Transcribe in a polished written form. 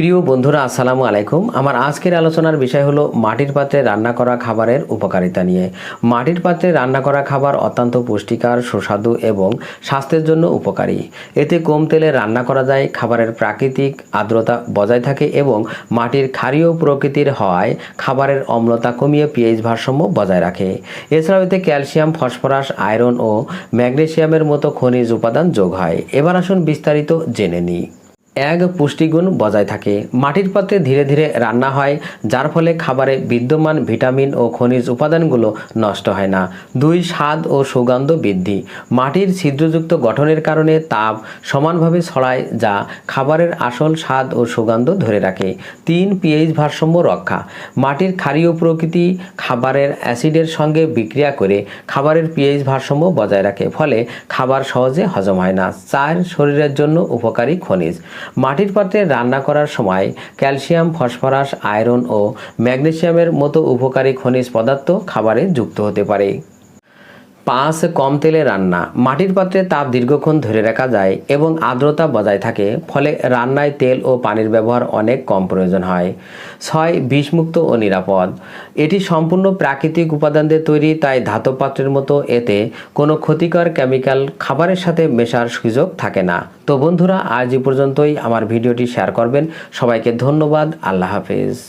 প্রিয় বন্ধুরা আসসালামু আলাইকুম। আমার আজকের আলোচনার বিষয় হলো মাটির পাত্রে রান্না করা খাবারের উপকারিতা নিয়ে। মাটির পাত্রে রান্না করা খাবার অত্যন্ত পুষ্টিকর, সুস্বাদু এবং স্বাস্থ্যের জন্য উপকারী। এতে কম তেলে রান্না করা যায়, খাবারের প্রাকৃতিক আর্দ্রতা বজায় থাকে এবং মাটির ক্ষারীয় প্রকৃতির হওয়ায় খাবারের অম্লতা কমিয়ে পিএইচ ভারসাম্য বজায় রাখে। এছাড়াও এতে ক্যালসিয়াম, ফসফরাস, আয়রন ও ম্যাগনেসিয়ামের মতো খনিজ উপাদান যোগ হয়। এবার আসুন বিস্তারিত জেনে নিই। পুষ্টিগুণ বজায় থাকে। মাটির পাত্রে ধীরে ধীরে রান্না হয়, যার ফলে খাবারে বিদ্যমান ভিটামিন ও খনিজ উপাদানগুলো নষ্ট হয় না। 2. স্বাদ ও সুগন্ধ বৃদ্ধি। মাটির ছিদ্রযুক্ত গঠনের কারণে তাপ সমানভাবে ছড়ায়, যা খাবারের আসল স্বাদ ও সুগন্ধ ধরে রাখে। 3. পিএইচ ভারসাম্য রক্ষা। মাটির ক্ষারীয় প্রকৃতি খাবারের অ্যাসিডের সঙ্গে বিক্রিয়া করে খাবারের পিএইচ ভারসাম্য বজায় রাখে, ফলে খাবার সহজে হজম হয় না। 4. শরীরের জন্য উপকারী খনিজ। মাটির পাত্রে রান্না করার সময় ক্যালসিয়াম, ফসফরাস, আয়রন ও ম্যাগনেসিয়ামের মতো উপকারী খনিজ পদার্থ খাবারে যুক্ত হতে পারে। 5. কম তেলে রান্না। মাটির পাত্রে তাপ দীর্ঘক্ষণ ধরে রাখা যায় এবং আর্দ্রতা বজায় থাকে, ফলে রান্নায় তেল ও পানির ব্যবহার অনেক কম প্রয়োজন হয়। 6. বিষমুক্ত ও নিরাপদ। এটি সম্পূর্ণ প্রাকৃতিক উপাদান দিয়ে তৈরি, তাই ধাতব পাত্রের মতো এতে কোনো ক্ষতিকর কেমিক্যাল খাবারের সাথে মেশার সুযোগ থাকে না। তো বন্ধুরা, আজ এই পর্যন্তই। আমার ভিডিওটি শেয়ার করবেন। সবাইকে ধন্যবাদ। আল্লাহ হাফেজ।